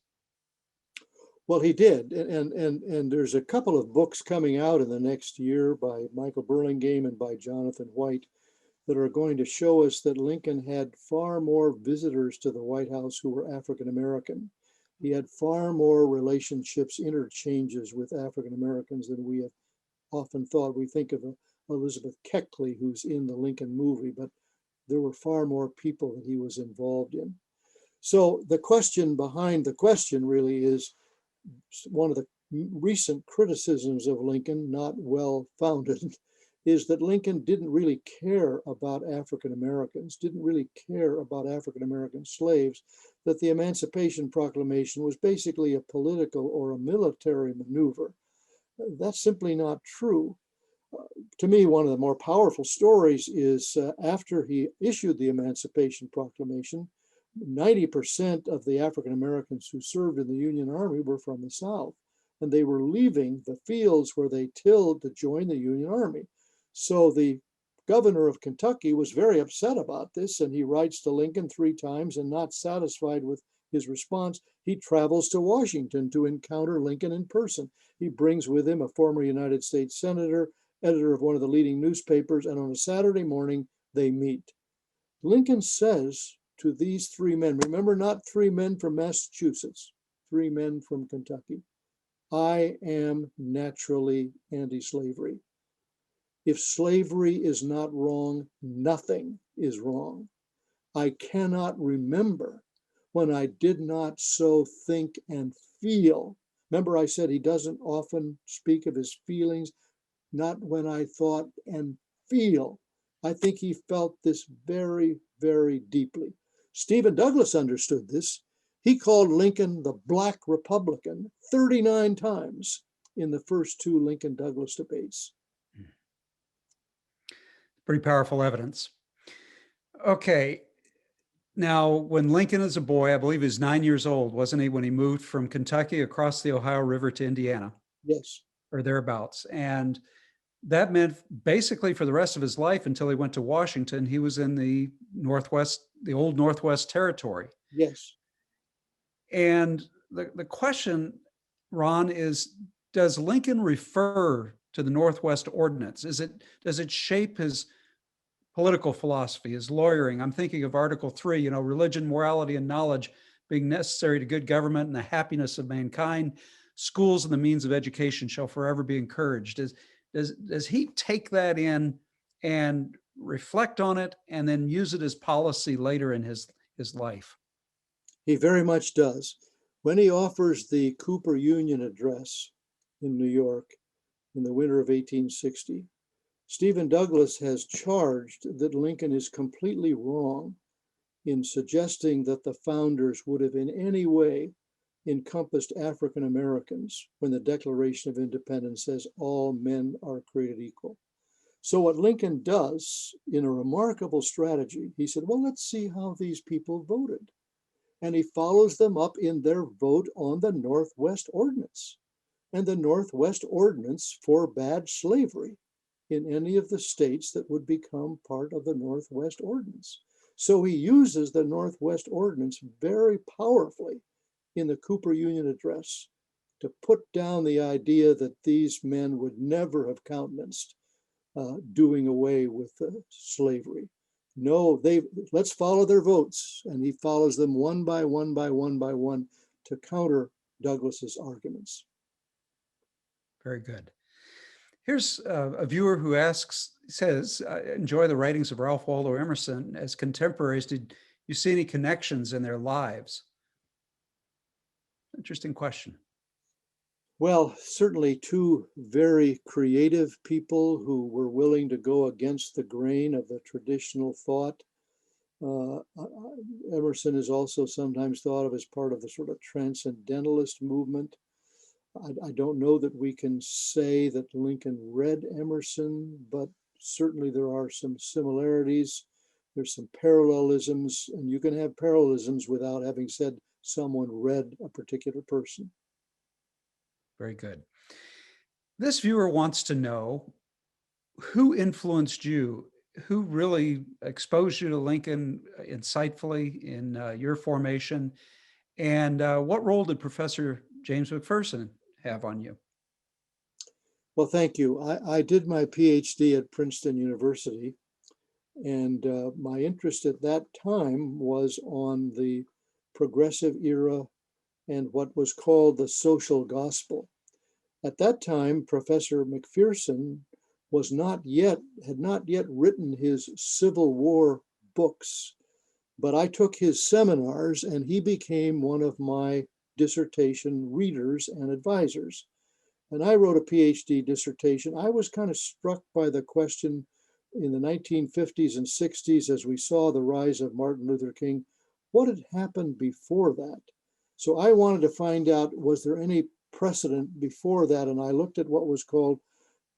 [SPEAKER 3] Well, he did. And there's a couple of books coming out in the next year by Michael Burlingame and by Jonathan White that are going to show us that Lincoln had far more visitors to the White House who were African American. He had far more relationships, interchanges with African Americans than we have often thought. We think of Elizabeth Keckley, who's in the Lincoln movie, but there were far more people that he was involved in. So the question behind the question really is one of the recent criticisms of Lincoln, not well founded, is that Lincoln didn't really care about African Americans, didn't really care about African American slaves, that the Emancipation Proclamation was basically a political or a military maneuver. That's simply not true. To me, one of the more powerful stories is after he issued the Emancipation Proclamation, 90% of the African Americans who served in the Union Army were from the South, and they were leaving the fields where they tilled to join the Union Army. So the governor of Kentucky was very upset about this, and he writes to Lincoln 3 times, and not satisfied with his response, he travels to Washington to encounter Lincoln in person. He brings with him a former United States senator, editor of one of the leading newspapers, and on a Saturday morning, they meet. Lincoln says to these 3 men, remember, not 3 men from Massachusetts, 3 men from Kentucky, I am naturally anti-slavery. If slavery is not wrong, nothing is wrong. I cannot remember when I did not so think and feel. Remember, I said he doesn't often speak of his feelings, not when I thought and feel. I think he felt this very, very deeply. Stephen Douglas understood this. He called Lincoln the Black Republican 39 times in the first two Lincoln-Douglas debates.
[SPEAKER 4] Pretty powerful evidence. Okay. Now, when Lincoln is a boy, I believe he's 9 years old, wasn't he, when he moved from Kentucky across the Ohio River to Indiana?
[SPEAKER 3] Yes.
[SPEAKER 4] Or thereabouts. And that meant basically for the rest of his life until he went to Washington, he was in the Northwest, the old Northwest Territory.
[SPEAKER 3] Yes.
[SPEAKER 4] And the question, Ron, is, does Lincoln refer to the Northwest Ordinance? Does it shape his political philosophy, his lawyering? I'm thinking of Article 3, religion, morality, and knowledge being necessary to good government and the happiness of mankind. Schools and the means of education shall forever be encouraged. Does he take that in and reflect on it and then use it as policy later in his life?
[SPEAKER 3] He very much does. When he offers the Cooper Union Address in New York in the winter of 1860, Stephen Douglas has charged that Lincoln is completely wrong in suggesting that the founders would have in any way encompassed African Americans when the Declaration of Independence says all men are created equal. So what Lincoln does in a remarkable strategy, he said, well, let's see how these people voted. And he follows them up in their vote on the Northwest Ordinance. And the Northwest Ordinance forbade slavery in any of the states that would become part of the Northwest Ordinance. So he uses the Northwest Ordinance very powerfully in the Cooper Union Address to put down the idea that these men would never have countenanced doing away with slavery. No, let's follow their votes. And he follows them one by one by one by one to counter Douglas's arguments.
[SPEAKER 4] Very good. Here's a viewer who says, enjoy the writings of Ralph Waldo Emerson as contemporaries. Did you see any connections in their lives? Interesting question.
[SPEAKER 3] Well, certainly two very creative people who were willing to go against the grain of the traditional thought. Emerson is also sometimes thought of as part of the sort of transcendentalist movement. I don't know that we can say that Lincoln read Emerson, but certainly there are some similarities. There's some parallelisms, and you can have parallelisms without having said someone read a particular person.
[SPEAKER 4] Very good. This viewer wants to know who influenced you, who really exposed you to Lincoln insightfully in your formation, and what role did Professor James McPherson have on you?
[SPEAKER 3] Well, thank you. I did my PhD at Princeton University, and my interest at that time was on the progressive era and what was called the social gospel. At that time, Professor McPherson had not yet written his Civil War books, but I took his seminars and he became one of my dissertation readers and advisors. And I wrote a PhD dissertation. I was kind of struck by the question in the 1950s and 60s as we saw the rise of Martin Luther King, what had happened before that? So I wanted to find out, was there any precedent before that? And I looked at what was called,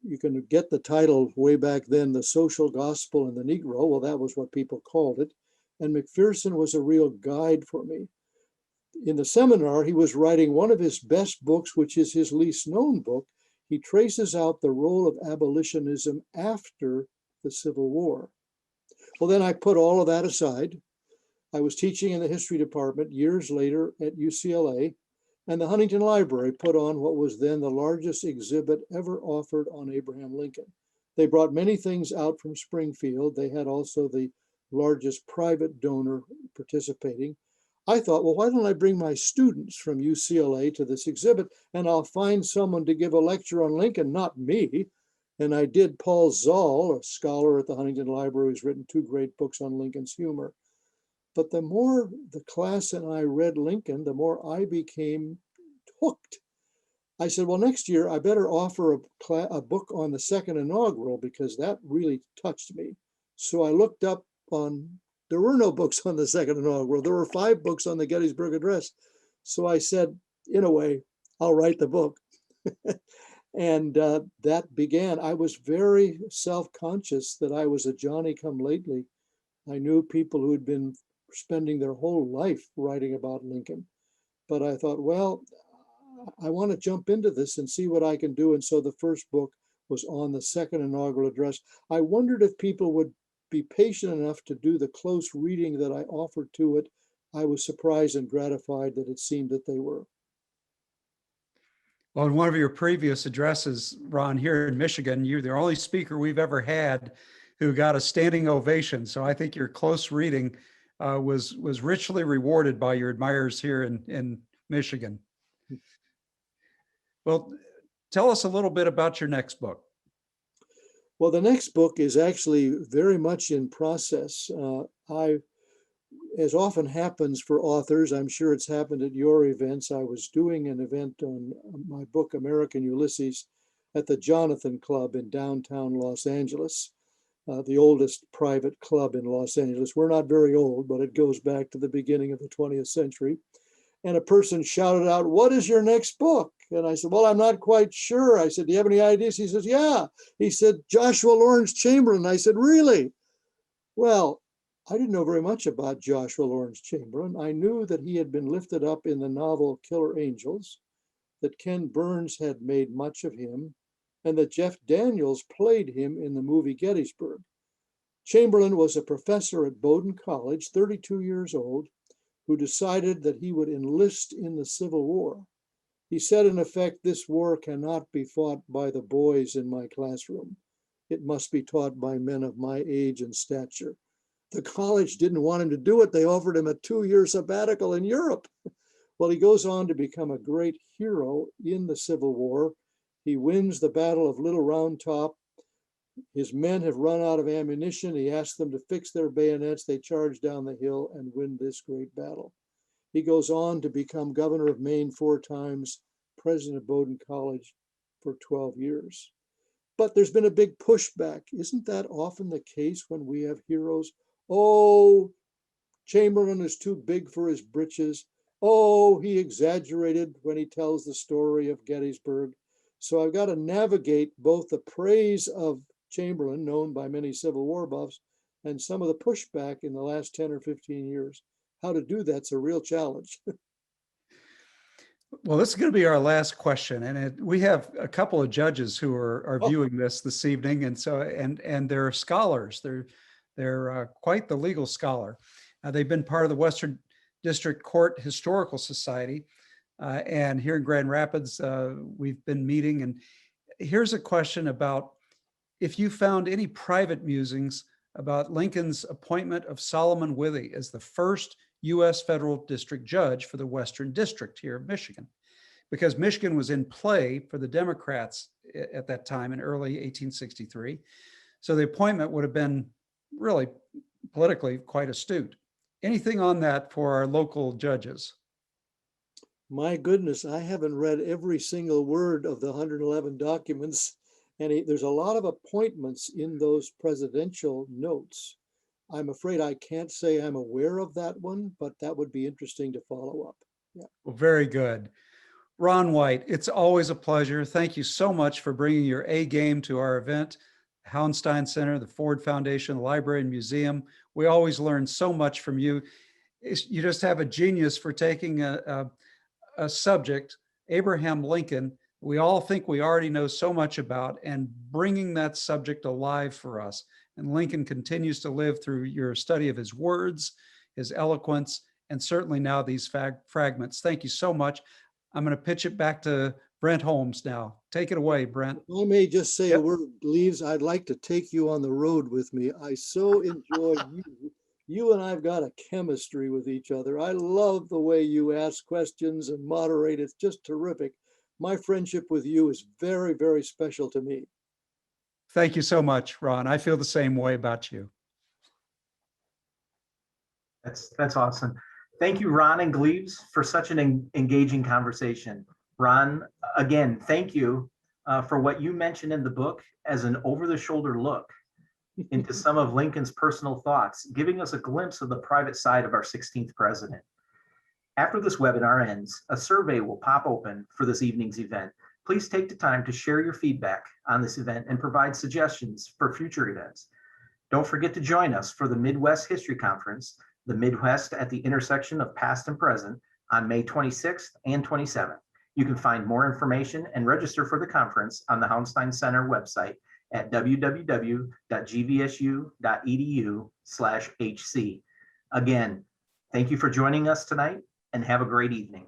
[SPEAKER 3] you can get the title way back then, the social gospel and the Negro. Well, that was what people called it. And McPherson was a real guide for me. In the seminar, he was writing one of his best books, which is his least known book. He traces out the role of abolitionism after the Civil War. Well, then I put all of that aside. I was teaching in the history department years later at UCLA, and the Huntington Library put on what was then the largest exhibit ever offered on Abraham Lincoln. They brought many things out from Springfield. They had also the largest private donor participating. I thought, well, why don't I bring my students from UCLA to this exhibit and I'll find someone to give a lecture on Lincoln, not me. And I did. Paul Zoll, a scholar at the Huntington Library, who's written 2 great books on Lincoln's humor. But the more the class and I read Lincoln, the more I became hooked. I said, well, next year I better offer a book on the second inaugural because that really touched me. So I looked up there were no books on the second inaugural. There were 5 books on the Gettysburg Address. So I said, in a way, I'll write the book. And that began. I was very self-conscious that I was a Johnny-come-lately. I knew people who had been spending their whole life writing about Lincoln. But I thought, well, I want to jump into this and see what I can do. And so the first book was on the second inaugural address. I wondered if people would be patient enough to do the close reading that I offered to it. I was surprised and gratified that it seemed that they were.
[SPEAKER 4] Well, in one of your previous addresses, Ron, here in Michigan, you're the only speaker we've ever had who got a standing ovation. So I think your close reading was richly rewarded by your admirers here in Michigan. Well, tell us a little bit about your next book.
[SPEAKER 3] Well, the next book is actually very much in process. As often happens for authors, I'm sure it's happened at your events. I was doing an event on my book, American Ulysses, at the Jonathan Club in downtown Los Angeles, the oldest private club in Los Angeles. We're not very old, but it goes back to the beginning of the 20th century. And a person shouted out, "What is your next book?" And I said, "Well, I'm not quite sure." I said, "Do you have any ideas?" He says, "Yeah." He said, "Joshua Lawrence Chamberlain." I said, "Really?" Well, I didn't know very much about Joshua Lawrence Chamberlain. I knew that he had been lifted up in the novel Killer Angels, that Ken Burns had made much of him, and that Jeff Daniels played him in the movie Gettysburg. Chamberlain was a professor at Bowdoin College, 32 years old, who decided that he would enlist in the Civil War. He said, in effect, this war cannot be fought by the boys in my classroom. It must be taught by men of my age and stature. The college didn't want him to do it. They offered him a 2-year sabbatical in Europe. Well, he goes on to become a great hero in the Civil War. He wins the Battle of Little Round Top. His men have run out of ammunition. He asks them to fix their bayonets. They charge down the hill and win this great battle. He goes on to become governor of Maine 4 times, president of Bowdoin College for 12 years. But there's been a big pushback. Isn't that often the case when we have heroes? Oh, Chamberlain is too big for his britches. Oh, he exaggerated when he tells the story of Gettysburg. So I've got to navigate both the praise of Chamberlain, known by many Civil War buffs, and some of the pushback in the last 10 or 15 years. How to do that's a real challenge.
[SPEAKER 4] Well, this is going to be our last question, and we have a couple of judges who are viewing this evening, and so and they're scholars. They're quite the legal scholar. They've been part of the Western District Court Historical Society, and here in Grand Rapids, we've been meeting. And here's a question about if you found any private musings about Lincoln's appointment of Solomon Withy as the first U.S. federal district judge for the Western District here of Michigan, because Michigan was in play for the Democrats at that time in early 1863. So the appointment would have been really politically quite astute. Anything on that for our local judges?
[SPEAKER 3] My goodness, I haven't read every single word of the 111 documents, and there's a lot of appointments in those presidential notes. I'm afraid I can't say I'm aware of that one, but that would be interesting to follow up. Yeah.
[SPEAKER 4] Well, very good. Ron White, it's always a pleasure. Thank you so much for bringing your A game to our event. Hauenstein Center, the Ford Foundation, the Library and Museum. We always learn so much from you. You just have a genius for taking a subject, Abraham Lincoln, we all think we already know so much about, and bringing that subject alive for us. And Lincoln continues to live through your study of his words, his eloquence, and certainly now these fragments. Thank you so much. I'm going to pitch it back to Brent Holmes now. Take it away, Brent.
[SPEAKER 3] I may just say
[SPEAKER 4] Yep.
[SPEAKER 3] a word, Leaves. I'd like to take you on the road with me. I so enjoy you. You and I've got a chemistry with each other. I love the way you ask questions and moderate. It's just terrific. My friendship with you is very, very special to me.
[SPEAKER 4] Thank you so much, Ron. I feel the same way about you.
[SPEAKER 1] That's awesome. Thank you, Ron and Gleaves, for such an engaging conversation. Ron, again, thank you for what you mentioned in the book as an over-the-shoulder look into some of Lincoln's personal thoughts, giving us a glimpse of the private side of our 16th president. After this webinar ends, a survey will pop open for this evening's event. Please take the time to share your feedback on this event and provide suggestions for future events. Don't forget to join us for the Midwest History Conference, the Midwest at the intersection of past and present, on May 26th and 27th. You can find more information and register for the conference on the Hauenstein Center website at www.gvsu.edu/HC. Again, thank you for joining us tonight and have a great evening.